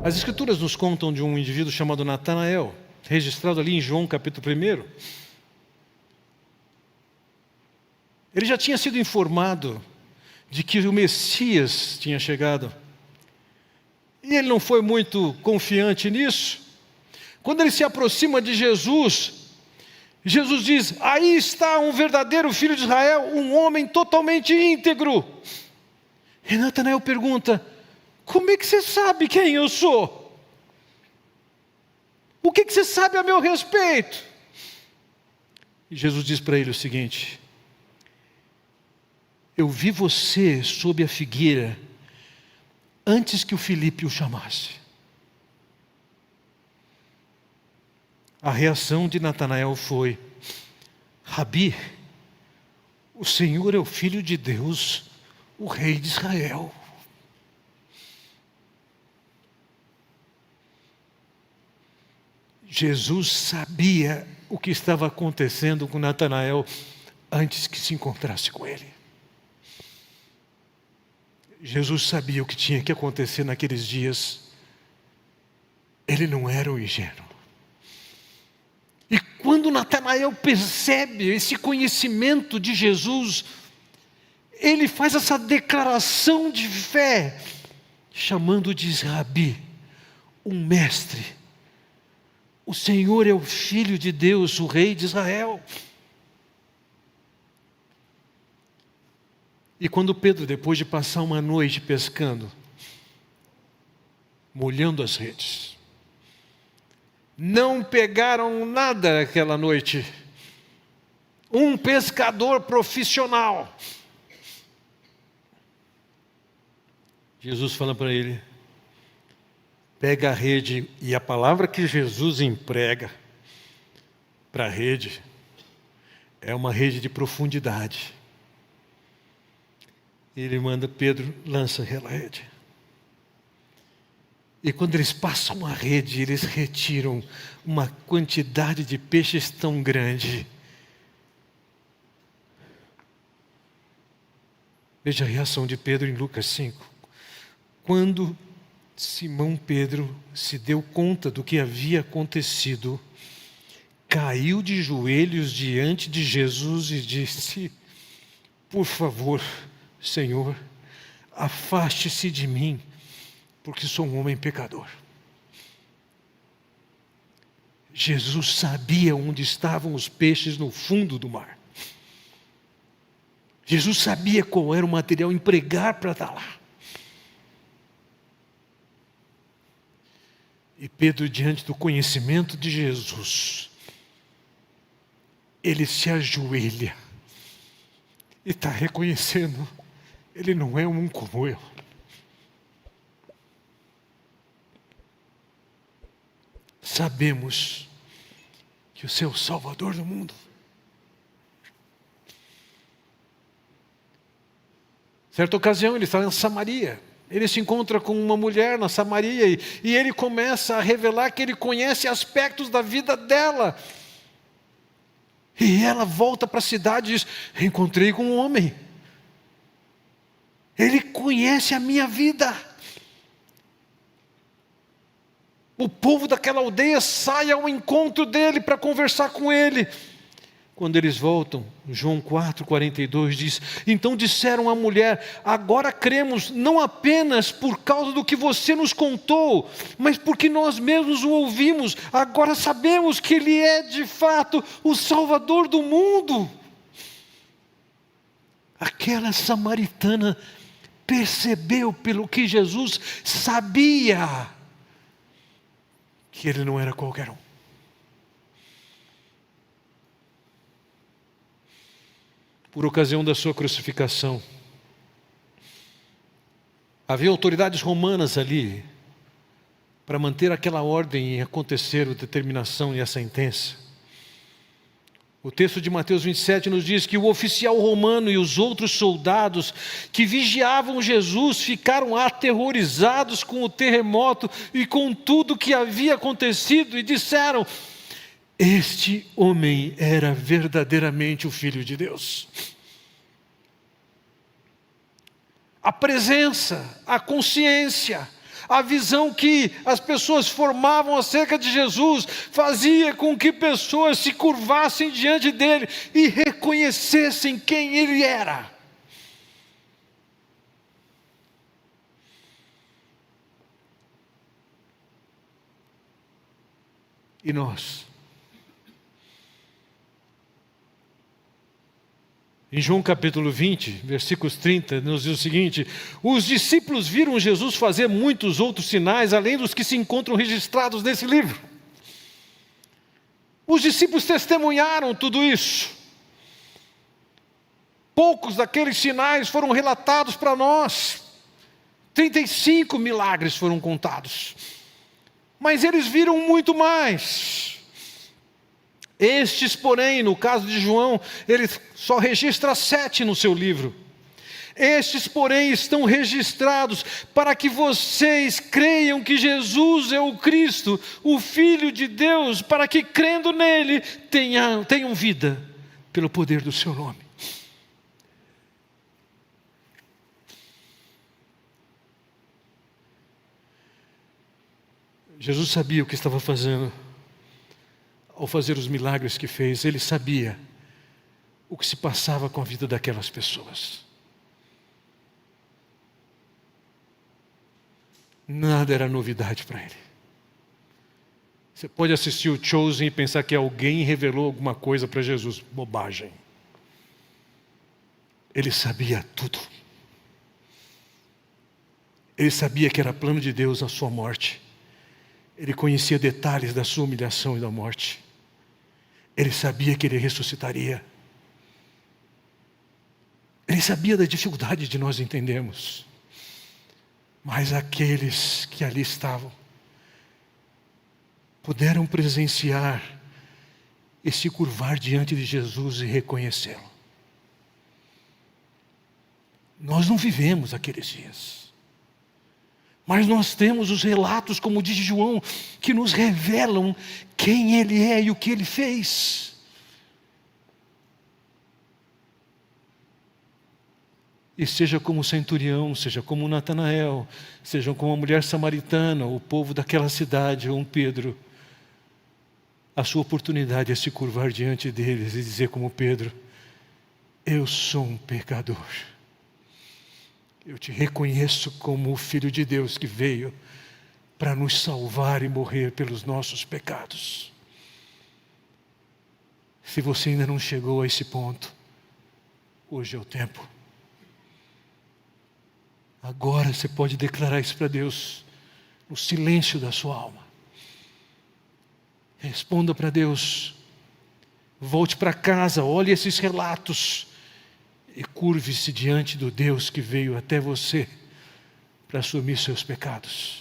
As Escrituras nos contam de um indivíduo chamado Natanael, registrado ali em João capítulo 1. Ele já tinha sido informado de que o Messias tinha chegado. E ele não foi muito confiante nisso. Quando ele se aproxima de Jesus, Jesus diz: aí está um verdadeiro filho de Israel, um homem totalmente íntegro. E Natanael pergunta: como é que você sabe quem eu sou? O que você sabe a meu respeito? E Jesus diz para ele o seguinte: eu vi você sob a figueira antes que o Filipe o chamasse. A reação de Natanael foi: Rabi, o Senhor é o Filho de Deus, o Rei de Israel. Jesus sabia o que estava acontecendo com Natanael antes que se encontrasse com ele. Jesus sabia o que tinha que acontecer naqueles dias. Ele não era um ingênuo. E quando Natanael percebe esse conhecimento de Jesus, ele faz essa declaração de fé, chamando de Rabi, um mestre. O Senhor é o Filho de Deus, o Rei de Israel. E quando Pedro, depois de passar uma noite pescando, molhando as redes, não pegaram nada aquela noite. Um pescador profissional. Jesus fala para ele: pega a rede, e a palavra que Jesus emprega para a rede é uma rede de profundidade. Ele manda Pedro: lança a rede. E quando eles passam a rede, eles retiram uma quantidade de peixes tão grande. Veja a reação de Pedro em Lucas 5. Quando Simão Pedro se deu conta do que havia acontecido, caiu de joelhos diante de Jesus e disse: por favor, Senhor, afaste-se de mim, porque sou um homem pecador. Jesus sabia onde estavam os peixes no fundo do mar. Jesus sabia qual era o material a empregar para estar lá. E Pedro, diante do conhecimento de Jesus, ele se ajoelha e está reconhecendo: ele não é um como eu. Sabemos que o seu Salvador do mundo. Certa ocasião ele está em Samaria. Ele se encontra com uma mulher na Samaria e ele começa a revelar que ele conhece aspectos da vida dela. E ela volta para a cidade e diz: encontrei com um homem. Ele conhece a minha vida. O povo daquela aldeia sai ao encontro dele para conversar com ele. Quando eles voltam, João 4,42 diz: então disseram à mulher: agora cremos, não apenas por causa do que você nos contou, mas porque nós mesmos o ouvimos. Agora sabemos que ele é de fato o Salvador do mundo. Aquela samaritana percebeu pelo que Jesus sabia que ele não era qualquer um. Por ocasião da sua crucificação, havia autoridades romanas ali para manter aquela ordem e acontecer a determinação e a sentença. O texto de Mateus 27 nos diz que o oficial romano e os outros soldados que vigiavam Jesus ficaram aterrorizados com o terremoto e com tudo que havia acontecido e disseram: este homem era verdadeiramente o Filho de Deus. A presença, a consciência, A visão que as pessoas formavam acerca de Jesus fazia com que pessoas se curvassem diante dele e reconhecessem quem ele era. E nós? Em João capítulo 20, versículos 30, nos diz o seguinte: os discípulos viram Jesus fazer muitos outros sinais, além dos que se encontram registrados nesse livro. Os discípulos testemunharam tudo isso. Poucos daqueles sinais foram relatados para nós. 35 milagres foram contados. Mas eles viram muito mais. Estes, porém, no caso de João, ele só registra 7 no seu livro. Estes, porém, estão registrados para que vocês creiam que Jesus é o Cristo, o Filho de Deus, para que, crendo nele, tenham vida pelo poder do seu nome. Jesus sabia o que estava fazendo. Ao fazer os milagres que fez, ele sabia o que se passava com a vida daquelas pessoas. Nada era novidade para ele. Você pode assistir o Chosen e pensar que alguém revelou alguma coisa para Jesus. Bobagem. Ele sabia tudo. Ele sabia que era plano de Deus a sua morte. Ele conhecia detalhes da sua humilhação e da morte. Ele sabia que ele ressuscitaria. Ele sabia da dificuldade de nós entendermos. Mas aqueles que ali estavam puderam presenciar e se curvar diante de Jesus e reconhecê-lo. Nós não vivemos aqueles dias. Mas nós temos os relatos, como diz João, que nos revelam quem ele é e o que ele fez. E seja como o centurião, seja como o Natanael, seja como a mulher samaritana, o povo daquela cidade, ou um Pedro, a sua oportunidade é se curvar diante deles e dizer como Pedro: eu sou um pecador. Eu te reconheço como o Filho de Deus que veio para nos salvar e morrer pelos nossos pecados. Se você ainda não chegou a esse ponto, hoje é o tempo. Agora você pode declarar isso para Deus, no silêncio da sua alma. Responda para Deus. Volte para casa, olhe esses relatos e curve-se diante do Deus que veio até você para assumir seus pecados.